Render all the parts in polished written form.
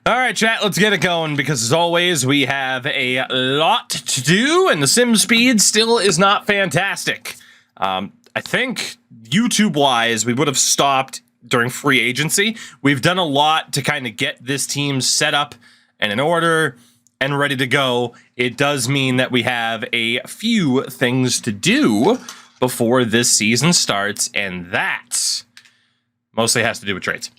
All right, chat, let's get it going because, as always, we have a lot to do, and the sim speed still is not fantastic. I think YouTube-wise, we would have stopped during free agency. We've done a lot to kind of get this team set up and in order and ready to go. It does mean that we have a few things to do before this season starts, and that mostly has to do with trades.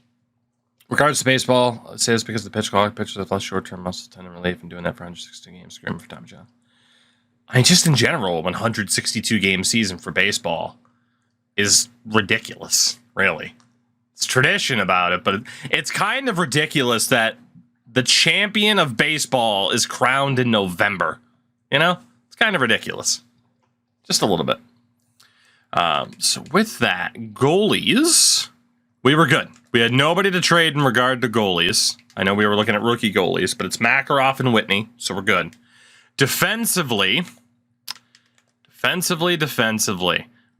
Regards to baseball, it says because the pitch clock pitchers have less short-term muscle tendon relief and doing that for 160 games, screaming for Tommy John. I mean, just in general, 162 game season for baseball is ridiculous, really. It's tradition about it, but it's kind of ridiculous that the champion of baseball is crowned in November. You know? It's kind of ridiculous. Just a little bit. So with that, goalies, we were good. We had nobody to trade in regard to goalies. I know we were looking at rookie goalies, but it's Makarov and Whitney, so we're good. Defensively.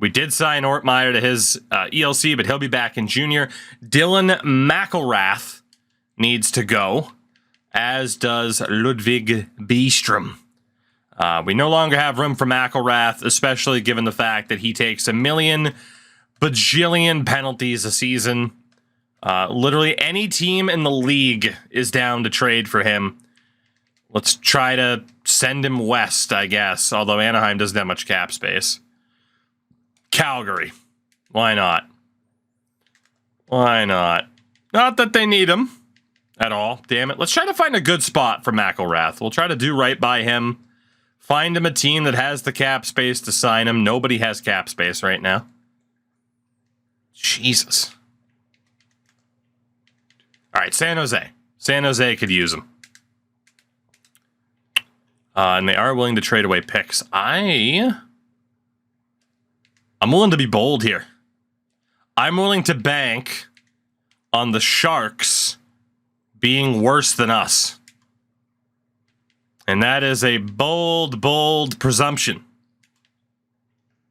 We did sign Ortmeyer to his ELC, but he'll be back in junior. Dylan McElrath needs to go, as does Ludwig Bistrom. We no longer have room for McElrath, especially given the fact that he takes a million bajillion penalties a season. Literally any team in the league is down to trade for him. Let's try to send him west, I guess, although Anaheim doesn't have much cap space. Calgary. Why not? Why not? Not that they need him at all. Damn it. Let's try to find a good spot for McElrath. We'll try to do right by him. Find him a team that has the cap space to sign him. Nobody has cap space right now. Jesus. All right, San Jose. San Jose could use him. And they are willing to trade away picks. I'm willing to be bold here. I'm willing to bank on the Sharks being worse than us. And that is a bold, bold presumption.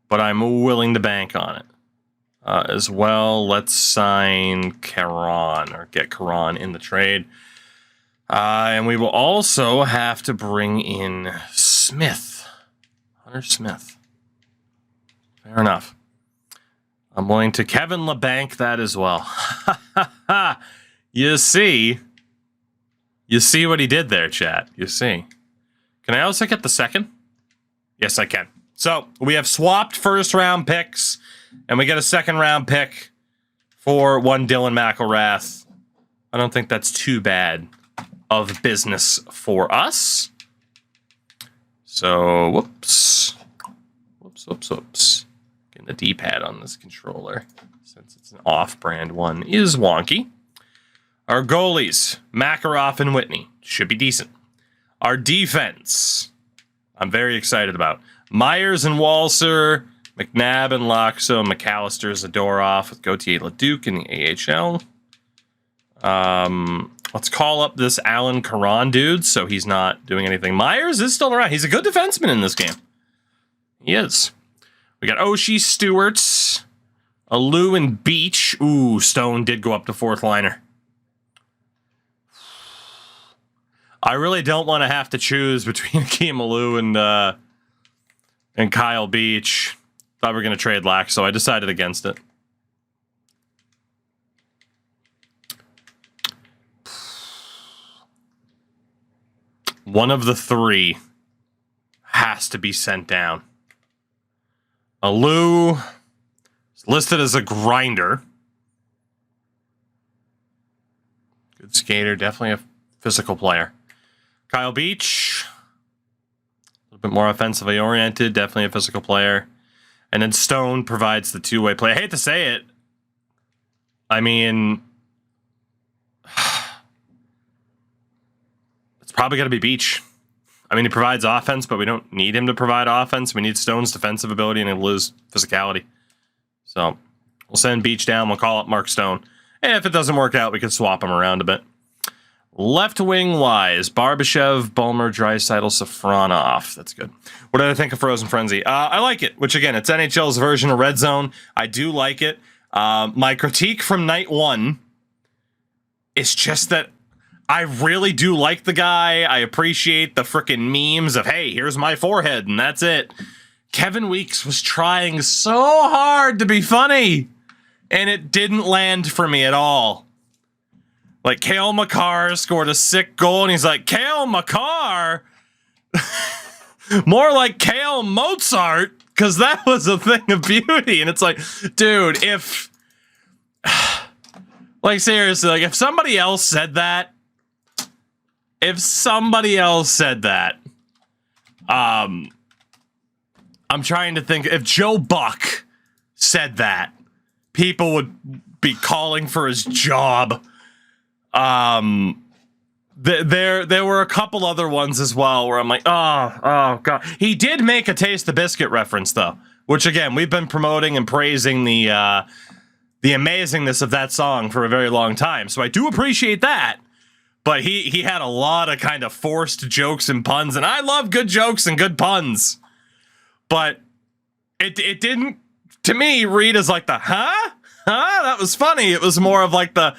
But I'm willing to bank on it. As well, let's sign Caron, or get Caron in the trade. And we will also have to bring in Smith. Hunter Smith. Fair enough. I'm willing to Kevin LeBanc that as well. You see what he did there, chat. You see. Can I also get the second? Yes, I can. So we have swapped first round picks, and we get a second round pick for one Dylan McElrath. I don't think that's too bad of business for us. So, whoops. Getting the D-pad on this controller, since it's an off-brand one, is wonky. Our goalies, Makarov and Whitney, should be decent. Our defense, I'm very excited about. Myers and Walser, McNabb and Loxo, McAllister, Zadorov with Gauthier Leduc in the AHL. Let's call up this Alan Caron dude, so he's not doing anything. Myers is still around. He's a good defenseman in this game. He is. We got Oshie, Stewarts, Alou, and Beach. Ooh, Stone did go up to fourth liner. I really don't want to have to choose between Akeem Alou and Kyle Beach. Thought we were going to trade Lax, so I decided against it. One of the three has to be sent down. Alou is listed as a grinder. Good skater, definitely a physical player. Kyle Beach, a little bit more offensively oriented, definitely a physical player. And then Stone provides the two-way play. I hate to say it. I mean, it's probably going to be Beach. I mean, he provides offense, but we don't need him to provide offense. We need Stone's defensive ability and Alou's physicality. So we'll send Beach down. We'll call up Mark Stone. And if it doesn't work out, we can swap him around a bit. Left wing wise, Barbashev, Bulmer, Draisaitl, Safronov. That's good. What did I think of Frozen Frenzy? I like it, which again, it's NHL's version of Red Zone. I do like it. My critique from night one is just that I really do like the guy. I appreciate the frickin' memes of, hey, here's my forehead, and that's it. Kevin Weeks was trying so hard to be funny, and it didn't land for me at all. Like, Cale Makar scored a sick goal, and he's like, Cale Makar? More like Cale Mozart, because that was a thing of beauty. And it's like, dude, if... like, seriously, like, if somebody else said that, I'm trying to think, if Joe Buck said that, people would be calling for his job. There were a couple other ones as well where I'm like, oh god. He did make a Taste the Biscuit reference though, which again, we've been promoting and praising the amazingness of that song for a very long time. So I do appreciate that. But he had a lot of kind of forced jokes and puns, and I love good jokes and good puns. But it didn't, to me, read as like the, that was funny. It was more of like the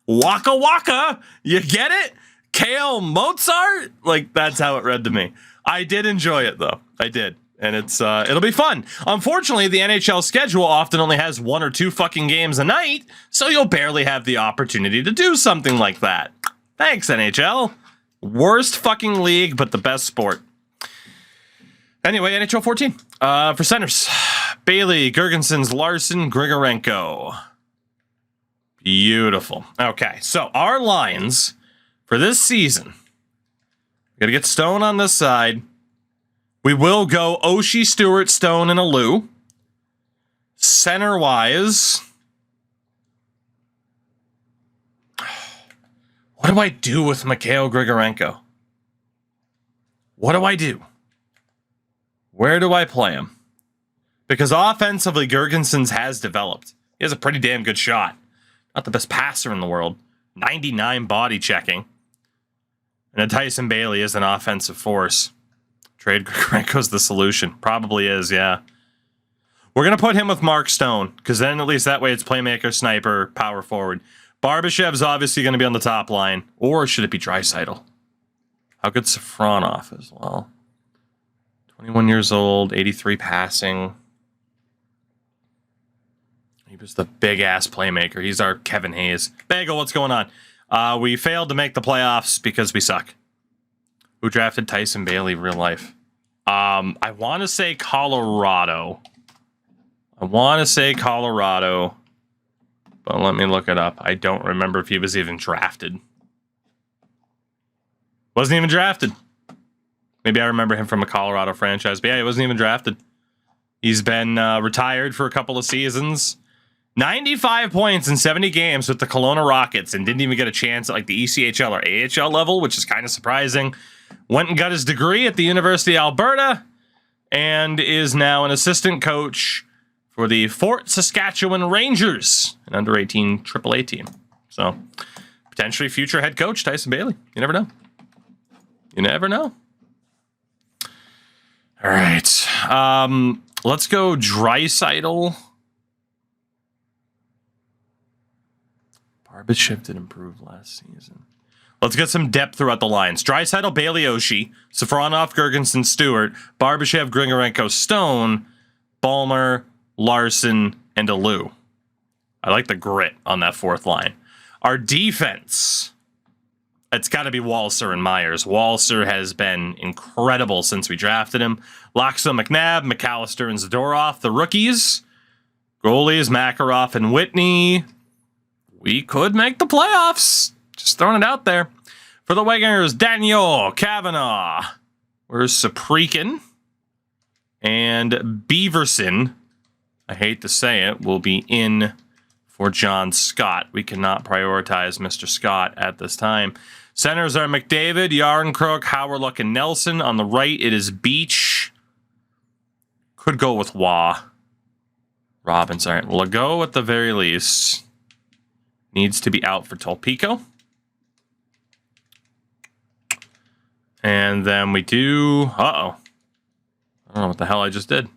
waka waka, you get it? Cale Mozart? Like, that's how it read to me. I did enjoy it, though. I did. And it'll be fun. Unfortunately, the NHL schedule often only has 1 or 2 fucking games a night, so you'll barely have the opportunity to do something like that. Thanks, NHL. Worst fucking league, but the best sport. Anyway, NHL 14. For centers, Bailey, Gergensons, Larson, Grigorenko. Beautiful. Okay, so our lines for this season. We gotta get Stone on this side. We will go Oshie, Stewart, Stone, and Alou. Center-wise... what do I do with Mikhail Grigorenko? What do I do? Where do I play him? Because offensively, Gergensons has developed. He has a pretty damn good shot. Not the best passer in the world. 99 body checking. And Tyson Bailey is an offensive force. Trade Grigorenko's the solution. Probably is, yeah. We're going to put him with Mark Stone, because then at least that way it's playmaker, sniper, power forward. Barbashev's obviously going to be on the top line. Or should it be Draisaitl? How good Safronov as well? 21 years old, 83 passing. He was the big-ass playmaker. He's our Kevin Hayes. Bagel, what's going on? We failed to make the playoffs because we suck. Who drafted Tyson Bailey real life? I want to say Colorado. But let me look it up. I don't remember if he was even drafted. Wasn't even drafted. Maybe I remember him from a Colorado franchise. But yeah, he wasn't even drafted. He's been retired for a couple of seasons. 95 points in 70 games with the Kelowna Rockets and didn't even get a chance at like the ECHL or AHL level, which is kind of surprising. Went and got his degree at the University of Alberta and is now an assistant coach for the Fort Saskatchewan Rangers, an under-18 AAA team. So, potentially future head coach Tyson Bailey. You never know. You never know. All right. Let's go Draisaitl. Barbashev did improve last season. Let's get some depth throughout the lines. Draisaitl, Bailey, Oshie, Safronov, Gergensen, Stewart, Barbashev, Grigorenko, Stone, Ballmer, Larson, and Alou. I like the grit on that fourth line. Our defense, it's got to be Walser and Myers. Walser has been incredible since we drafted him. Laxo, McNabb, McAllister, and Zadorov, the rookies. Goalies, Makarov and Whitney. We could make the playoffs. Just throwing it out there. For the Wagers, Daniel, Kavanaugh. Where's Saprikin? And Beaverson, I hate to say it, will be in for John Scott. We cannot prioritize Mr. Scott at this time. Centers are McDavid, Yarncrook, Howard, and Nelson. On the right, it is Beach. Could go with Wah. Robbins. All right, Legault at the very least. Needs to be out for Tolpico. And then we do... Uh-oh. I don't know what the hell I just did.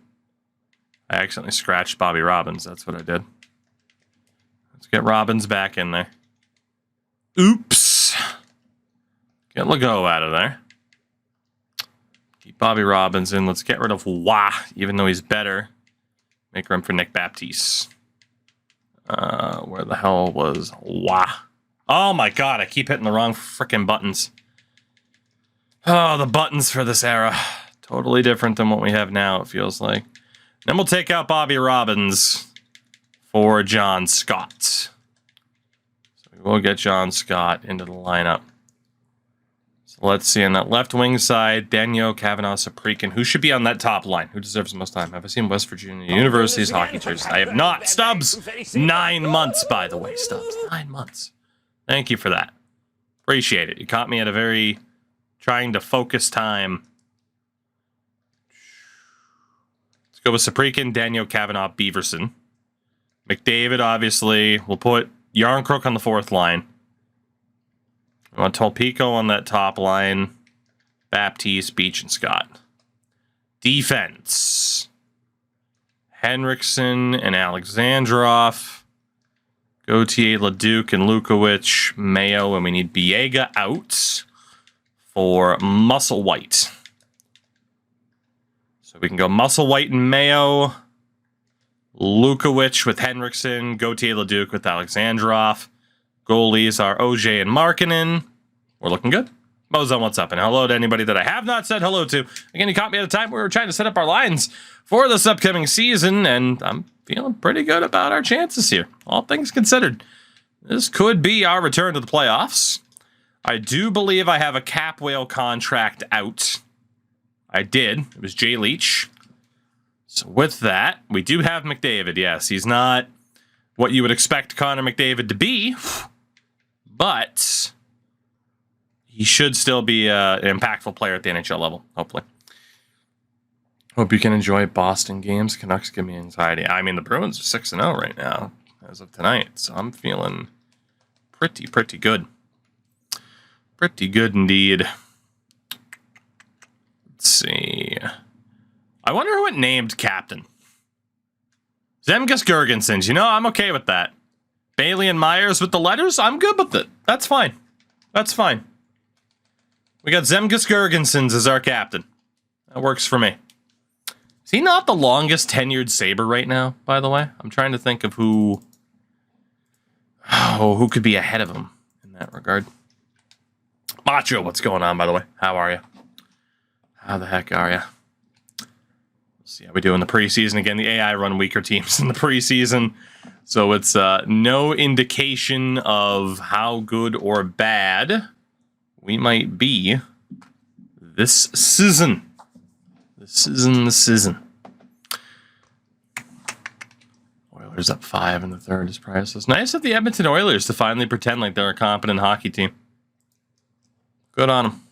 I accidentally scratched Bobby Robbins. That's what I did. Let's get Robbins back in there. Oops. Get Legault out of there. Keep Bobby Robbins in. Let's get rid of Wah, even though he's better. Make room for Nick Baptiste. Where the hell was Wah? Oh my god, I keep hitting the wrong frickin' buttons. Oh, the buttons for this era. Totally different than what we have now, it feels like. Then we'll take out Bobby Robbins for John Scott. So we'll get John Scott into the lineup. So let's see, on that left wing side, Daniel Kavanaugh Saprikin. Who should be on that top line? Who deserves the most time? Have I seen West Virginia University's hockey jerseys? I have not. Stubbs! 9 months, by the way, Stubbs. 9 months. Thank you for that. Appreciate it. You caught me at a very trying to focus time. Let's go with Saprikin, Daniel Kavanaugh, Beaverson. McDavid, obviously. We'll put Yarncrook on the fourth line. I want Tolpico on that top line. Baptiste, Beach, and Scott. Defense. Henriksen and Alexandrov. Gauthier, Leduc, and Lukowicz. Mayo, and we need Biega out for Musselwhite. So we can go Musselwhite and Mayo. Lukowicz with Henriksen. Gauthier, Leduc with Alexandrov. Goalies are OJ and Markkanen. We're looking good. Mozon, what's up? And hello to anybody that I have not said hello to. Again, you caught me at a time where we were trying to set up our lines for this upcoming season, and I'm feeling pretty good about our chances here. All things considered, this could be our return to the playoffs. I do believe I have a cap whale contract out. I did. It was Jay Leach. So with that, we do have McDavid. Yes, he's not what you would expect Connor McDavid to be, but he should still be an impactful player at the NHL level, hopefully. Hope you can enjoy Boston games. Canucks give me anxiety. I mean, the Bruins are 6-0 right now as of tonight, so I'm feeling pretty good. Pretty good indeed. Let's see. I wonder who it named captain. Zemgus Girgensons. You know, I'm okay with that. Bailey and Myers with the letters? I'm good with it. That's fine. That's fine. We got Zemgus Girgensons as our captain. That works for me. Is he not the longest tenured Sabre right now, by the way? I'm trying to think of who could be ahead of him in that regard. Macho, what's going on, by the way? How are you? How the heck are you? Let's see how we do in the preseason. Again, the AI run weaker teams in the preseason, so it's no indication of how good or bad we might be this season. The season. Oilers up 5 in the third is priceless. Nice of the Edmonton Oilers to finally pretend like they're a competent hockey team. Good on them.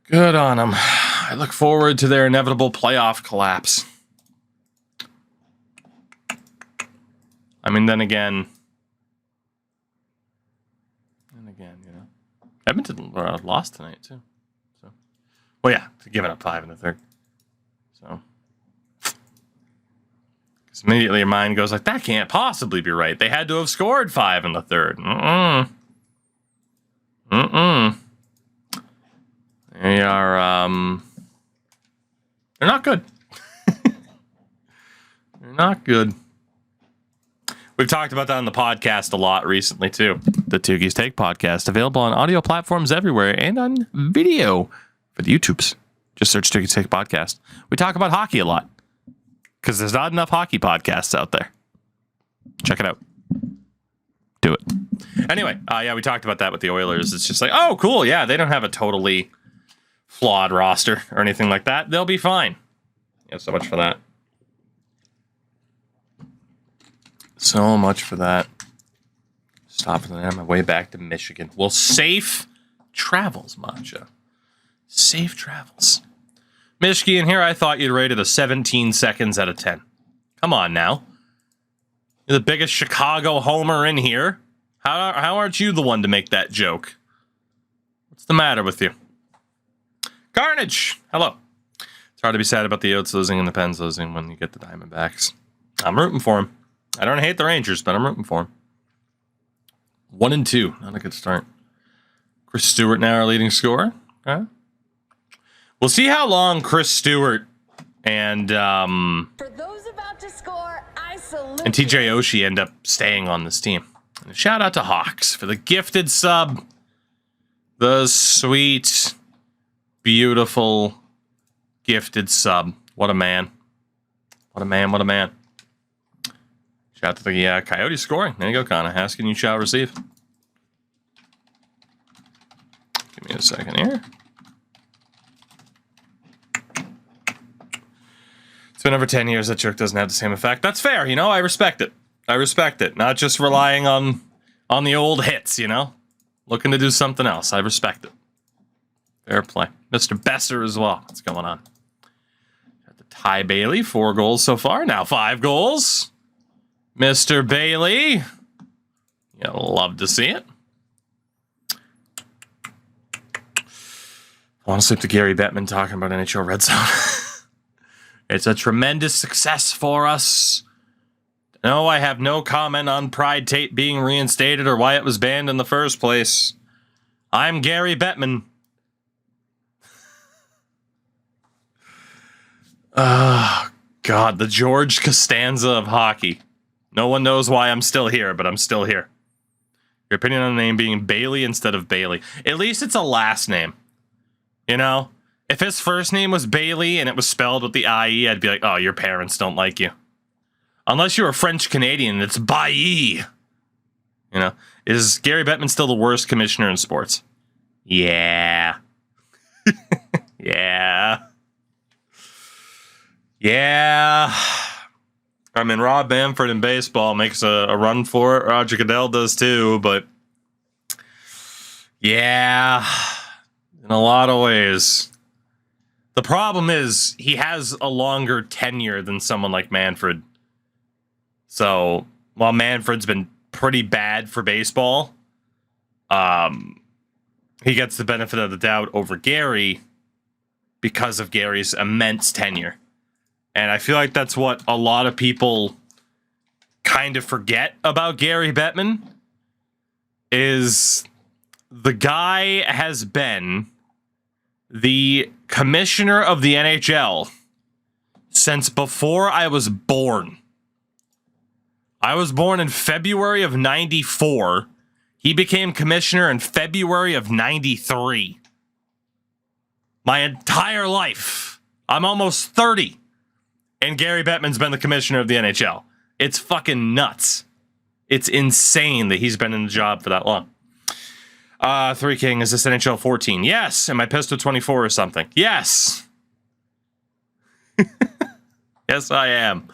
Good on them. I look forward to their inevitable playoff collapse. I mean, then again, you know, Edmonton lost tonight too. So, well, yeah, giving up 5 in the third. So, because immediately your mind goes like, that can't possibly be right. They had to have scored 5 in the third. They are, they're not good. They're not good. We've talked about that on the podcast a lot recently, too. The Toogies Take podcast, available on audio platforms everywhere and on video for the YouTubes. Just search Toogies Take podcast. We talk about hockey a lot because there's not enough hockey podcasts out there. Check it out. Do it. Anyway, yeah, we talked about that with the Oilers. It's just like, oh, cool. Yeah, they don't have a totally flawed roster or anything like that. They'll be fine. Yeah, so much for that. So much for that. Stopping on my way back to Michigan. Well, safe travels, Matcha. Safe travels. Michigan, here I thought you'd rate it a 17 seconds out of 10. Come on now. You're the biggest Chicago homer in here. How aren't you the one to make that joke? What's the matter with you? Carnage! Hello. It's hard to be sad about the Yotes losing and the Pens losing when you get the Diamondbacks. I'm rooting for them. I don't hate the Rangers, but I'm rooting for them. 1-2. Not a good start. Chris Stewart now our leading scorer. Okay. We'll see how long Chris Stewart and For those about to score, I salute and TJ Oshie end up staying on this team. And a shout out to Hawks for the gifted sub. The sweet, beautiful, gifted sub. What a man. What a man, what a man. Shout out to the Coyote scoring. There you go, Connor. Ask and you shall receive. Give me a second here. It's been over 10 years. That joke doesn't have the same effect. That's fair, you know? I respect it. I respect it. Not just relying on the old hits, you know? Looking to do something else. I respect it. Fair play. Mr. Besser as well. What's going on? Got the Ty Bailey. 4 goals so far. Now 5 goals. Mr. Bailey. You'll love to see it. I want to sleep to Gary Bettman talking about NHL Red Zone. It's a tremendous success for us. No, I have no comment on Pride Tape being reinstated or why it was banned in the first place. I'm Gary Bettman. God, the George Costanza of hockey. No one knows why I'm still here, but I'm still here. Your opinion on the name being Bailey instead of Bailey. At least it's a last name. You know? If his first name was Bailey and it was spelled with the I-E, I'd be like, oh, your parents don't like you. Unless you're a French Canadian, it's Bailly. You know? Is Gary Bettman still the worst commissioner in sports? Yeah. Yeah. Yeah. I mean, Rob Bamford in baseball makes a run for it. Roger Goodell does too, but yeah, in a lot of ways. The problem is he has a longer tenure than someone like Manfred. So while Manfred's been pretty bad for baseball, he gets the benefit of the doubt over Gary because of Gary's immense tenure. And I feel like that's what a lot of people kind of forget about Gary Bettman is the guy has been the commissioner of the NHL since before I was born. I was born in February of 94. He became commissioner in February of 93. My entire life. I'm almost 30. And Gary Bettman's been the commissioner of the NHL. It's fucking nuts. It's insane that he's been in the job for that long. 3 King, is this NHL 14? Yes. Am I pissed with 24 or something? Yes. Yes, I am.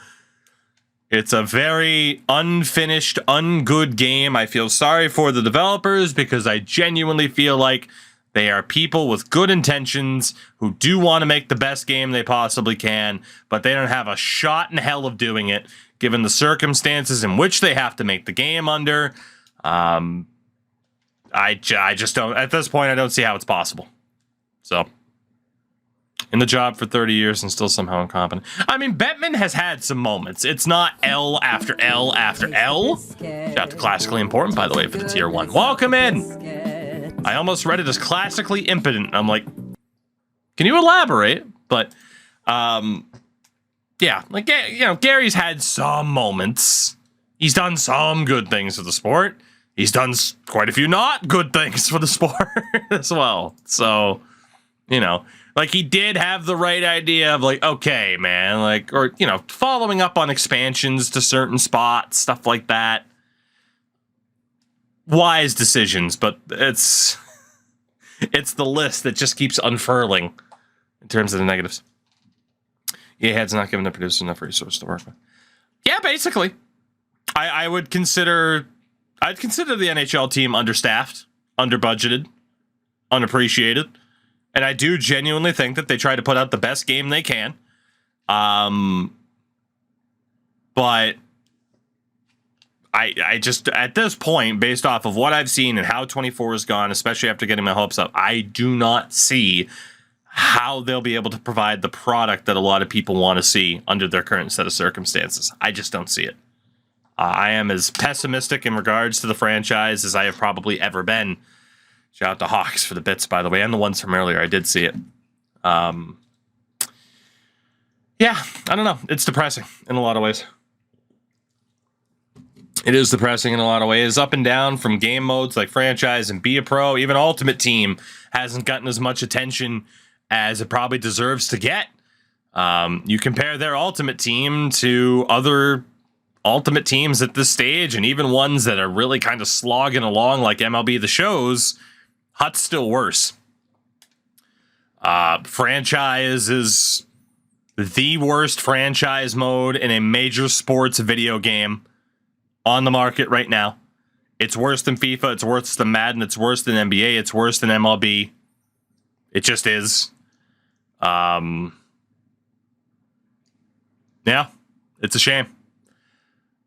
It's a very unfinished, ungood game. I feel sorry for the developers because I genuinely feel like they are people with good intentions who do want to make the best game they possibly can, but they don't have a shot in hell of doing it, given the circumstances in which they have to make the game under. I just don't, at this point, I don't see how it's possible. So, in the job for 30 years and still somehow incompetent. I mean, Bettman has had some moments. It's not L after L after L. Shout out to Classically Important, by the way, for the tier 1. Welcome in! I almost read it as classically impotent. I'm like, can you elaborate? But, yeah, like, you know, Gary's had some moments. He's done some good things for the sport. He's done quite a few not good things for the sport as well. So, you know, like he did have the right idea of like, okay, man, like, or, you know, following up on expansions to certain spots, stuff like that. Wise decisions, but it's the list that just keeps unfurling in terms of the negatives. EA Head's not giving the producers enough resources to work with. Yeah, basically. I'd consider the NHL team understaffed, underbudgeted, unappreciated, and I do genuinely think that they try to put out the best game they can. But I just, at this point, based off of what I've seen and how 24 has gone, especially after getting my hopes up, I do not see how they'll be able to provide the product that a lot of people want to see under their current set of circumstances. I just don't see it. I am as pessimistic in regards to the franchise as I have probably ever been Shout out to Hawks for the bits, by the way, and the ones from earlier. I did see it. Yeah, I don't know. It's depressing in a lot of ways. It is depressing in a lot of ways. Up and down from game modes like franchise and be a pro. Even Ultimate Team hasn't gotten as much attention as it probably deserves to get. You compare their Ultimate Team to other Ultimate Teams at this stage, and even ones that are really kind of slogging along like MLB The Show's, Hut's still worse. Franchise is the worst franchise mode in a major sports video game on the market right now. It's worse than FIFA. It's worse than Madden. It's worse than NBA. It's worse than MLB. It just is. Yeah, it's a shame.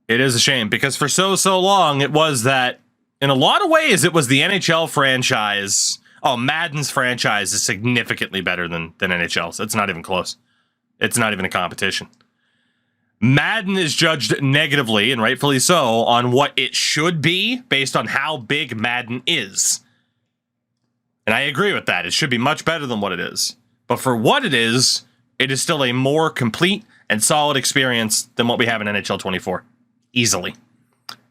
It is a shame because for so long it was that in a lot of ways it was the NHL franchise. Oh, Madden's franchise is significantly better than NHL's. It's not even close. It's not even a competition. Madden is judged negatively, and rightfully so, on what it should be based on how big Madden is. And I agree with that. It should be much better than what it is. But for what it is still a more complete and solid experience than what we have in NHL 24. Easily.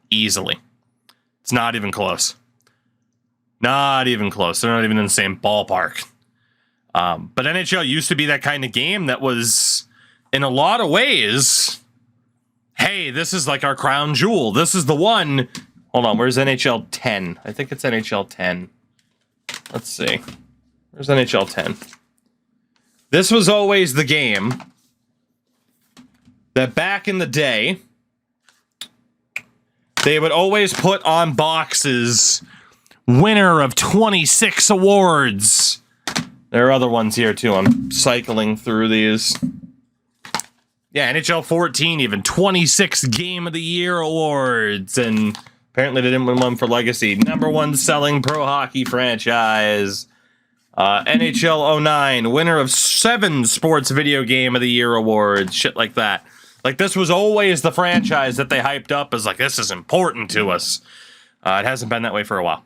Easily. It's not even close. Not even close. They're not even in the same ballpark. But NHL used to be that kind of game that was, in a lot of ways, hey, this is like our crown jewel. This is the one. Hold on, where's NHL 10? I think it's NHL 10. Let's see. Where's NHL 10? This was always the game that back in the day, they would always put on boxes, winner of 26 awards. There are other ones here too. I'm cycling through these. Yeah, NHL 14 even 26 Game of the Year awards, and apparently they didn't win one for Legacy. Number one selling pro hockey franchise. NHL 09, winner of 7 Sports Video Game of the Year awards. Shit like that. Like, this was always the franchise that they hyped up as like, this is important to us. It hasn't been that way for a while.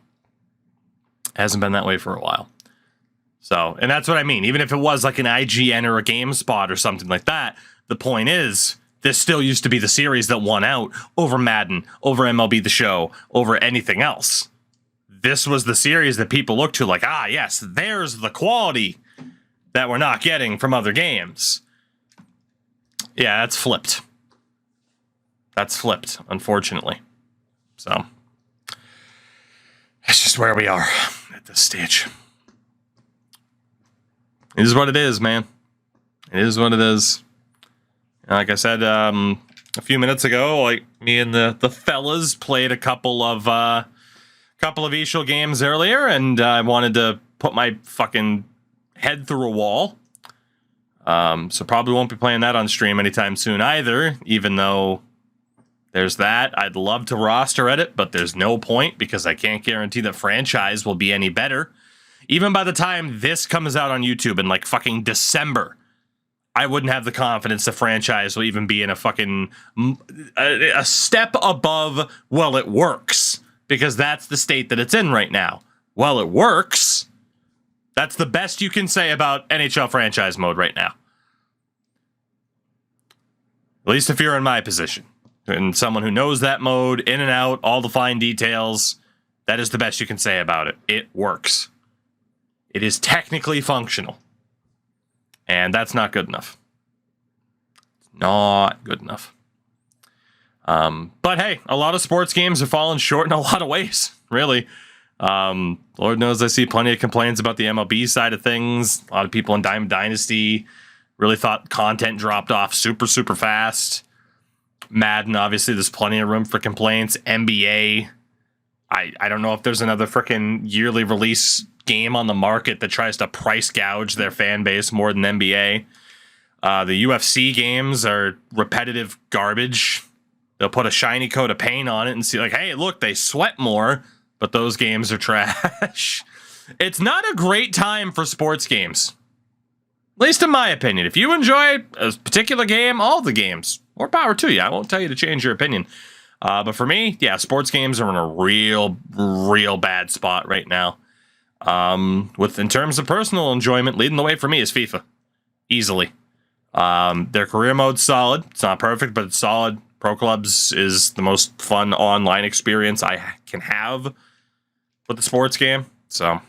Hasn't been that way for a while. So, and that's what I mean. Even if it was like an IGN or a GameSpot or something like that, the point is, this still used to be the series that won out over Madden, over MLB The Show, over anything else. This was the series that people looked to like, ah, yes, there's the quality that we're not getting from other games. Yeah, that's flipped. That's flipped, unfortunately. So, that's just where we are at this stage. It is what it is, man. It is what it is. Like I said a few minutes ago, like me and the fellas played a couple of eShell games earlier, and I wanted to put my fucking head through a wall. So probably won't be playing that on stream anytime soon either, even though there's that. I'd love to roster edit, but there's no point because I can't guarantee that franchise will be any better. Even by the time this comes out on YouTube in like fucking December, I wouldn't have the confidence the franchise will even be in a fucking a step above, well, it works, because that's the state that it's in right now. Well, it works. That's the best you can say about NHL franchise mode right now. At least if you're in my position. And someone who knows that mode, in and out, all the fine details, that is the best you can say about it. It works. It is technically functional. And that's not good enough. It's not good enough. But hey, a lot of sports games have fallen short in a lot of ways, really. Lord knows I see plenty of complaints about the MLB side of things. A lot of people in Diamond Dynasty really thought content dropped off super fast. Madden, obviously, there's plenty of room for complaints. NBA, I don't know if there's another freaking yearly release game on the market that tries to price gouge their fan base more than NBA. The UFC games are repetitive garbage. They'll put a shiny coat of paint on it and see like, hey, look, they sweat more, but those games are trash. It's not a great time for sports games. At least in my opinion. If you enjoy a particular game, all the games, more power to you. I won't tell you to change your opinion. But for me, yeah, sports games are in a real bad spot right now. In terms of personal enjoyment, leading the way for me is FIFA. Easily. Their career mode's solid. It's not perfect, but it's solid. Pro Clubs is the most fun online experience I can have with the sports game. So,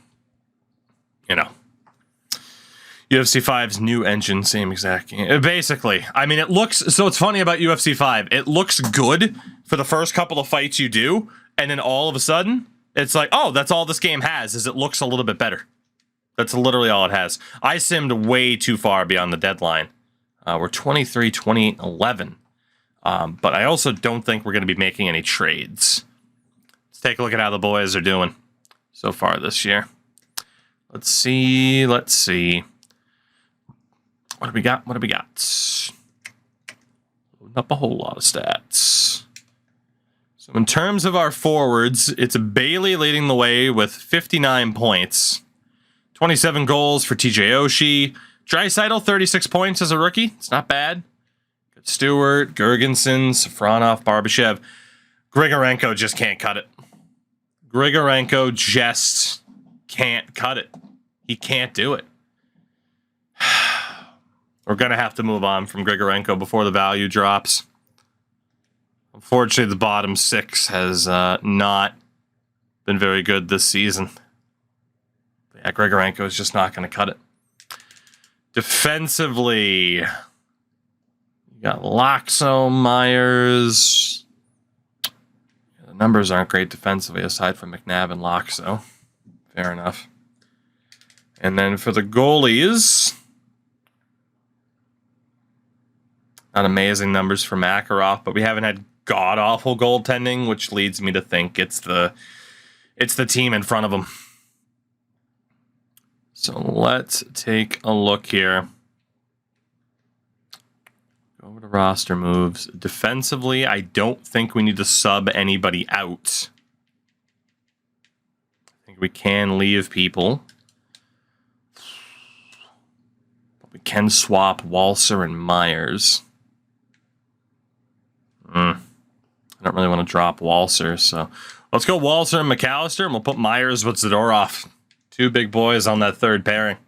UFC 5's new engine, same exact game. Basically, I mean, it looks... So it's funny about UFC 5. It looks good for the first couple of fights you do, and then all of a sudden, it's like, oh, that's all this game has, is it looks a little bit better. That's literally all it has. I simmed way too far beyond the deadline. We're 23, 28, 11. But I also don't think we're going to be making any trades. Let's take a look at how the boys are doing so far this year. Let's see. What do we got? Loading up a whole lot of stats. So in terms of our forwards, it's Bailey leading the way with 59 points. 27 goals for TJ Oshie. Draisaitl, 36 points as a rookie. It's not bad. Good Stewart, Gergensen, Safronov, Barbashev. Grigorenko just can't cut it. Grigorenko just can't cut it. He can't do it. We're going to have to move on from Grigorenko before the value drops. Unfortunately, the bottom six has not been very good this season. But yeah, Grigorenko is just not going to cut it. Defensively, you got Laxo, Myers. The numbers aren't great defensively aside from McNabb and Laxo. Fair enough. And then for the goalies... Not amazing numbers for Makarov, but we haven't had god-awful goaltending, which leads me to think it's the team in front of them. So let's take a look here. Go over to roster moves. Defensively, I don't think we need to sub anybody out. I think we can leave people. But we can swap Walser and Myers. I don't really want to drop Walser, so let's go Walser and McAllister, and we'll put Myers with Zadorov. Two big boys on that third pairing.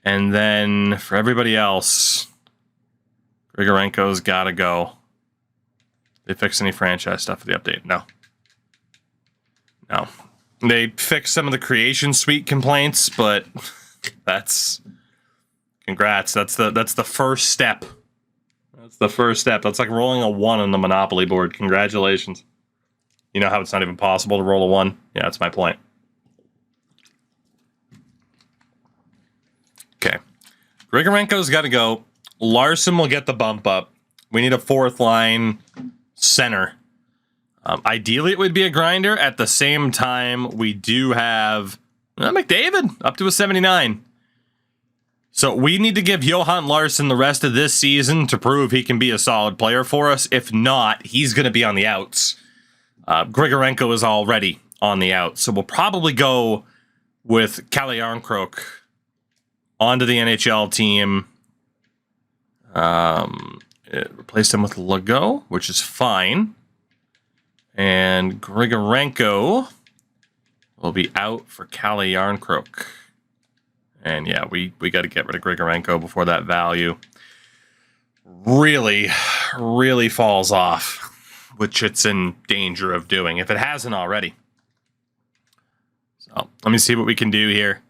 And then for everybody else, Grigorenko's got to go. They fix any franchise stuff for the update? No. They fixed some of the creation suite complaints, but that's... Congrats. That's the first step. That's the first step. That's like rolling a 1 on the Monopoly board. Congratulations. You know how it's not even possible to roll a 1? Yeah, that's my point. Okay. Grigorenko's got to go. Larson will get the bump up. We need a fourth line center. Ideally, it would be a grinder. At the same time, we do have McDavid up to a 79. So we need to give Johan Larsson the rest of this season to prove he can be a solid player for us. If not, he's going to be on the outs. Grigorenko is already on the outs. So we'll probably go with Kalle Järnkrok onto the NHL team. Replaced him with Legault, which is fine. And Grigorenko will be out for Kalle Järnkrok. And yeah, we got to get rid of Grigorenko before that value really, really falls off, which it's in danger of doing, if it hasn't already. So let me see what we can do here.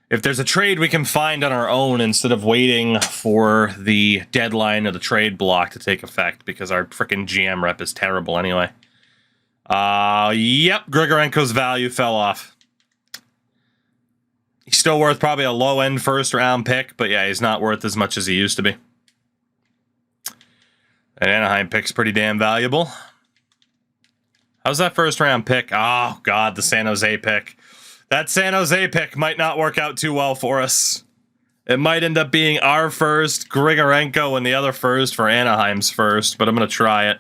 If there's a trade we can find on our own instead of waiting for the deadline of the trade block to take effect, because our freaking GM rep is terrible anyway. Yep, Grigorenko's value fell off. He's still worth probably a low-end first-round pick, but yeah, he's not worth as much as he used to be. That Anaheim pick's pretty damn valuable. How's that first-round pick? Oh, God, the San Jose pick. That San Jose pick might not work out too well for us. It might end up being our first, Grigorenko, and the other first for Anaheim's first, but I'm going to try it.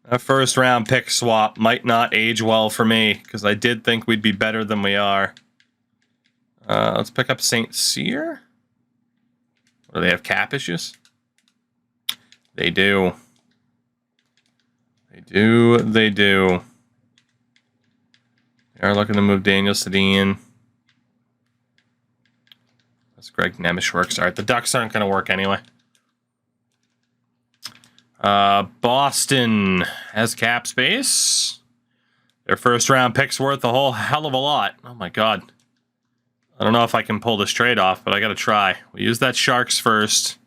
That first-round pick swap might not age well for me, because I did think we'd be better than we are. Let's pick up St. Cyr. Or do they have cap issues? They do. They do. They are looking to move Daniel Sedin. That's Greg Nemish works. All right, the Ducks aren't going to work anyway. Boston has cap space. Their first round pick's worth a whole hell of a lot. Oh my god. I don't know if I can pull this trade off, but I gotta try. We use that Sharks first.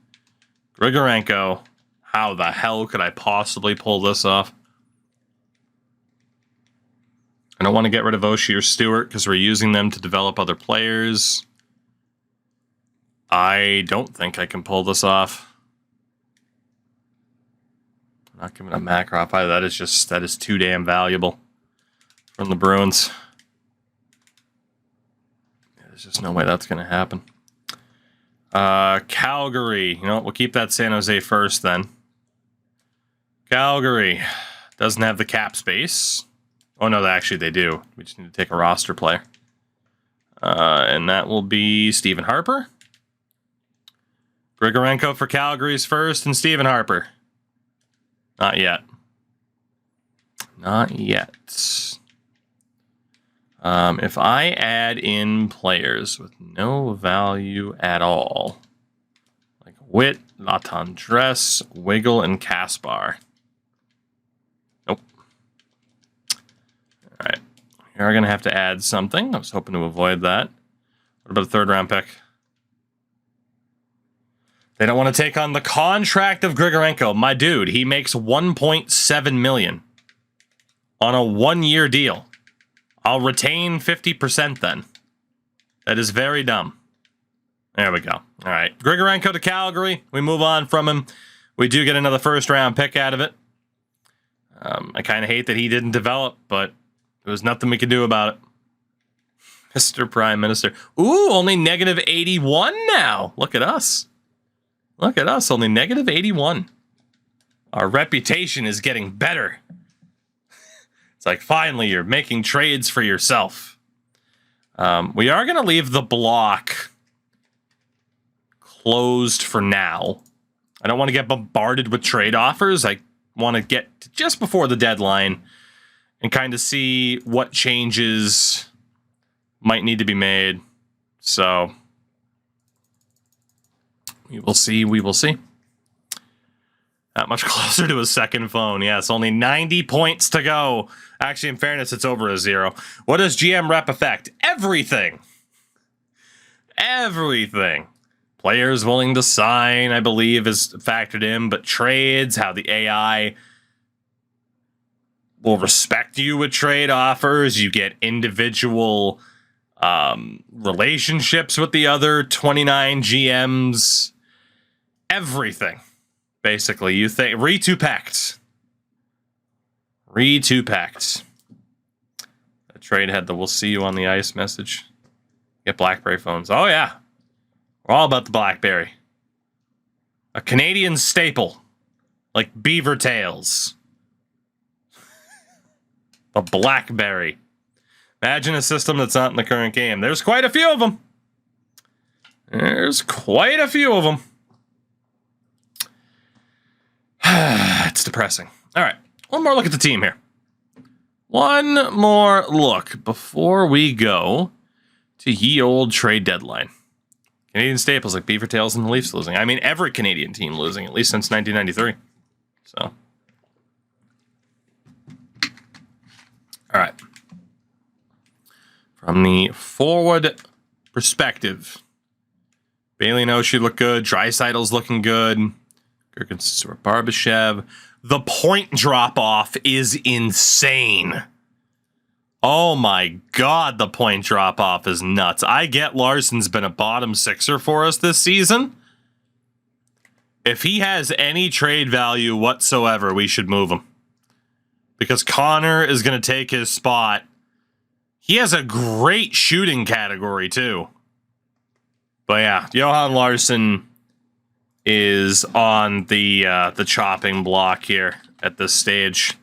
Grigorenko. How the hell could I possibly pull this off? I don't want to get rid of Oshie or Stewart because we're using them to develop other players. I don't think I can pull this off. I'm not giving a Makarov either. That is too damn valuable from the Bruins. There's just no way that's going to happen. Calgary. You know what? We'll keep that San Jose first then. Calgary doesn't have the cap space. Oh, no, actually they do. We just need to take a roster player. And that will be Stephen Harper. Grigorenko for Calgary's first and Stephen Harper. Not yet. Not yet. If I add in players with no value at all, like Witt, Latendresse, Wiggle, and Kaspar. Nope. All right. We are going to have to add something. I was hoping to avoid that. What about a third round pick? They don't want to take on the contract of Grigorenko. My dude, he makes $1.7 million on a 1-year deal. I'll retain 50% then. That is very dumb. There we go. All right. Grigorenko to Calgary. We move on from him. We do get another first-round pick out of it. I kind of hate that he didn't develop, but there was nothing we could do about it. Mr. Prime Minister. Ooh, only negative 81 now. Look at us. Look at us, only negative 81. Our reputation is getting better. It's like, finally, you're making trades for yourself. We are going to leave the block closed for now. I don't want to get bombarded with trade offers. I want to get to just before the deadline and kind of see what changes might need to be made. So we will see. We will see. Not much closer to a second phone. Yes, only 90 points to go. Actually, in fairness, it's over a 0. What does GM rep affect? Everything. Everything. Players willing to sign, I believe, is factored in. But trades, how the AI will respect you with trade offers. You get individual relationships with the other 29 GMs. Everything. Basically, you think Re2packed. Re2packed. The trade had the "we'll see you on the ice" message. Get BlackBerry phones. Oh yeah, we're all about the BlackBerry. A Canadian staple, like beaver tails. The BlackBerry. Imagine a system that's not in the current game. There's quite a few of them. There's quite a few of them. It's depressing. All right. One more look at the team here. One more look before we go to ye old trade deadline. Canadian staples like Beaver Tails and the Leafs losing. I mean, every Canadian team losing, at least since 1993. So. All right. From the forward perspective, Bailey and Oshie look good. Draisaitl's looking good. Gerkens, Barbashev. The point drop-off is insane. Oh my god, the point drop-off is nuts. I get Larsson's been a bottom sixer for us this season. If he has any trade value whatsoever, we should move him. Because Connor is going to take his spot. He has a great shooting category, too. But yeah, Johan Larsson is on the chopping block here at this stage.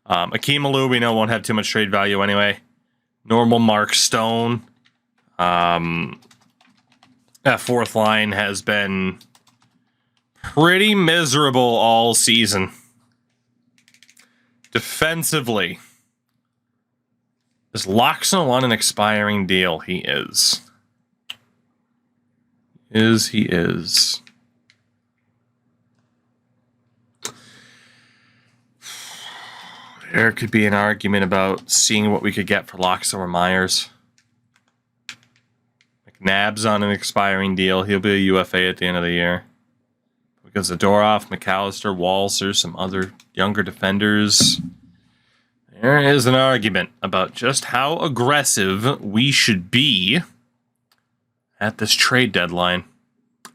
Akeem Alou, we know, won't have too much trade value anyway. Normal Mark Stone. That fourth line has been pretty miserable all season. Defensively, Is Loxo on an expiring deal? He is. He is. There could be an argument about seeing what we could get for Loxo or Myers. McNabb's on an expiring deal. He'll be a UFA at the end of the year. Because Zadorov, McAllister, Walser, some other younger defenders. There is an argument about just how aggressive we should be at this trade deadline.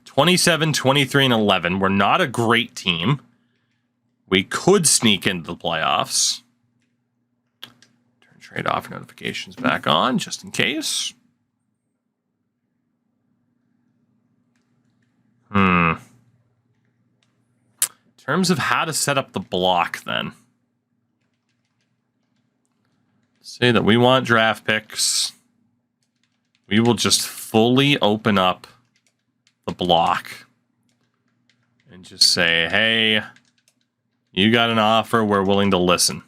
27, 23, and 11. We're not a great team. We could sneak into the playoffs. Turn trade offer notifications back on, just in case. In terms of how to set up the block, then. Say that we want draft picks. We will just fully open up the block and just say, hey, you got an offer, we're willing to listen.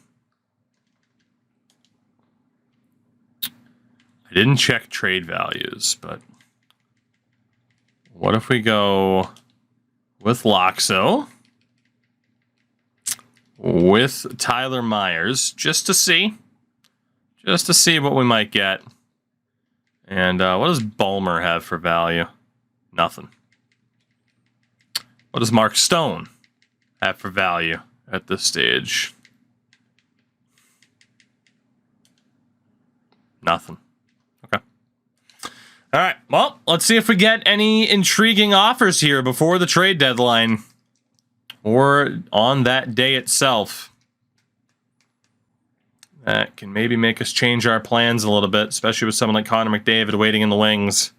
I didn't check trade values, but what if we go with Loxo, with Tyler Myers, just to see what we might get. And what does Ballmer have for value? Nothing. What does Mark Stone have for value at this stage? Nothing. Okay. All right. Well, let's see if we get any intriguing offers here before the trade deadline or on that day itself. That can maybe make us change our plans a little bit, especially with someone like Connor McDavid waiting in the wings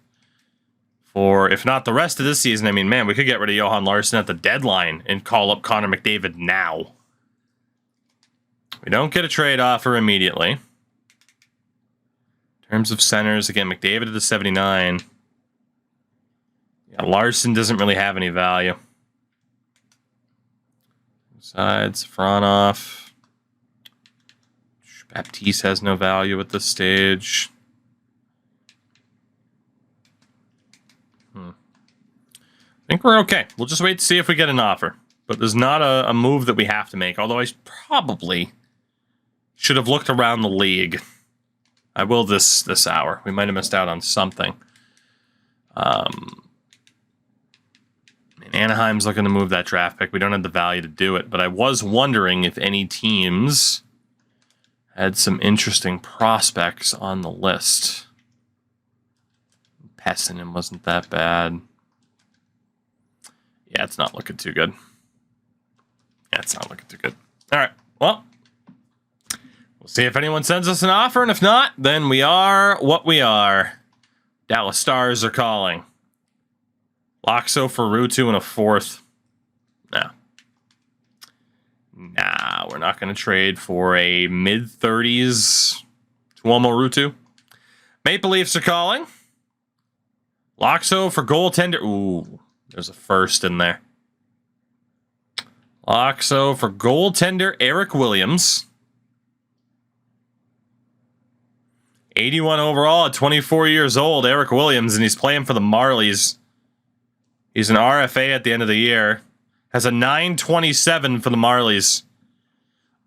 for, if not the rest of this season. I mean, man, we could get rid of Johan Larsson at the deadline and call up Connor McDavid now. We don't get a trade offer immediately. In terms of centers, again, McDavid at the 79. Yeah, Larsson doesn't really have any value. Besides, Safronov. Baptiste has no value at this stage. I think we're okay. We'll just wait to see if we get an offer. But there's not a move that we have to make, although I probably should have looked around the league. I will this hour. We might have missed out on something. Anaheim's looking to move that draft pick. We don't have the value to do it, but I was wondering if any teams had some interesting prospects on the list. Pessinen wasn't that bad. Yeah, it's not looking too good. Yeah, it's not looking too good. All right, well, we'll see if anyone sends us an offer, and if not, then we are what we are. Dallas Stars are calling. Loxo for Rutu and a fourth. No. Nah, we're not going to trade for a mid-30s Tuomo Rutu. Maple Leafs are calling. Loxo for goaltender. Ooh, there's a first in there. Loxo for goaltender Eric Williams. 81 overall at 24 years old, Eric Williams, and he's playing for the Marlies. He's an RFA at the end of the year. Has a 927 for the Marlies.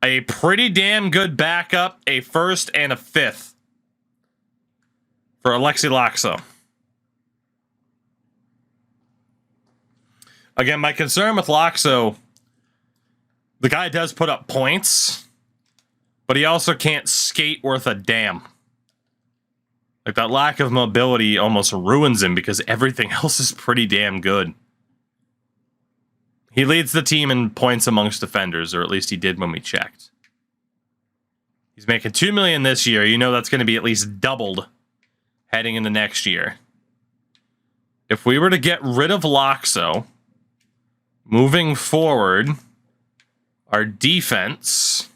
A pretty damn good backup, a first and a fifth for Alexei Loxo. Again, my concern with Loxo, the guy does put up points, but he also can't skate worth a damn. Like, that lack of mobility almost ruins him because everything else is pretty damn good. He leads the team in points amongst defenders, or at least he did when we checked. He's making $2 million this year. You know that's going to be at least doubled heading into next year. If we were to get rid of Loxo, moving forward, our defense,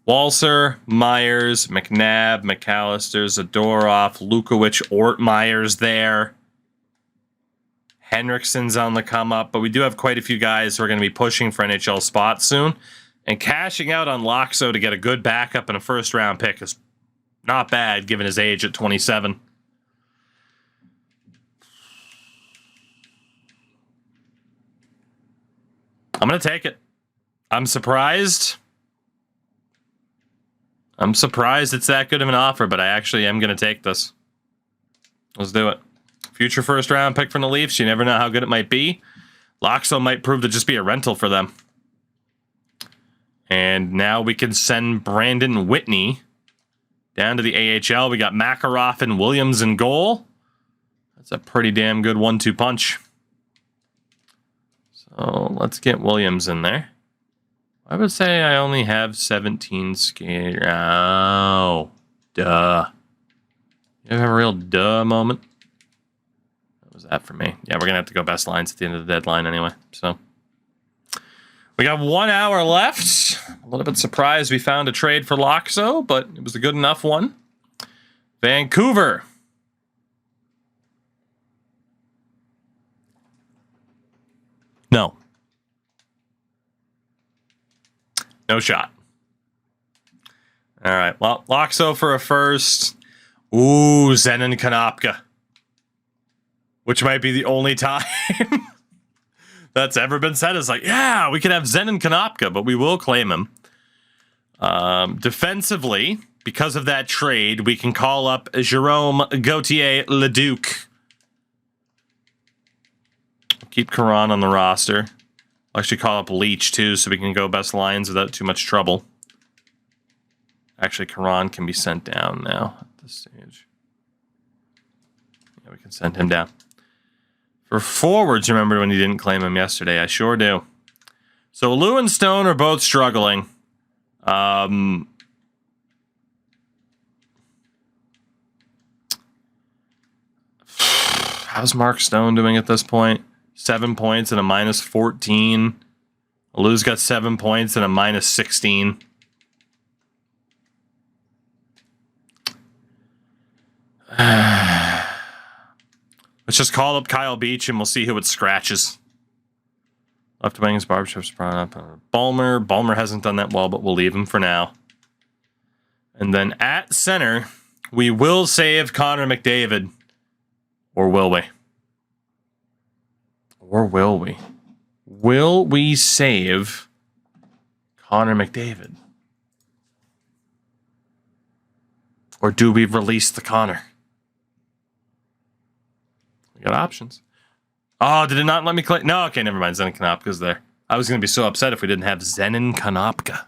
Walser, Myers, McNabb, McAllister, Zadorov, Lukowicz, Ortmeyer's there. Henriksen's on the come up, but we do have quite a few guys who are going to be pushing for NHL spots soon. And cashing out on Loxo to get a good backup and a first-round pick is not bad, given his age at 27. I'm going to take it. I'm surprised. I'm surprised it's that good of an offer, but I actually am going to take this. Let's do it. Future first-round pick from the Leafs. You never know how good it might be. Loxo might prove to just be a rental for them. And now we can send Brandon Whitney down to the AHL. We got Makarov and Williams in goal. That's a pretty damn good 1-2 punch. So let's get Williams in there. I would say I only have 17 skater. Oh, duh. You have a real duh moment? What was that for me? Yeah, we're going to have to go best lines at the end of the deadline anyway. So we got 1 hour left. A little bit surprised we found a trade for Loxo, but it was a good enough one. Vancouver. No. No shot. All right. Well, Loxo for a first. Ooh, Zenon Konopka. Which might be the only time that's ever been said. Is like, yeah, we could have Zenon Konopka, but we will claim him. Defensively, because of that trade, we can call up Jerome Gauthier-Leduc. Keep Caron on the roster. I'll actually call up Leach, too, so we can go best lines without too much trouble. Actually, Caron can be sent down now at this stage. Yeah, we can send him down. For forwards, remember when you didn't claim him yesterday? I sure do. So Lou and Stone are both struggling. How's Mark Stone doing at this point? 7 points and a minus 14. Lou's got 7 points and a minus 16. Let's just call up Kyle Beach and we'll see who it scratches. Left wing is Barbashev's brought up. Ballmer. Ballmer hasn't done that well, but we'll leave him for now. And then at center, we will save Connor McDavid. Or will we? Or will we? Will we save Connor McDavid? Or do we release the Connor? We got options. Oh, did it not let me click? No, okay, never mind. Zenon Konopka's there. I was going to be so upset if we didn't have Zenon Konopka.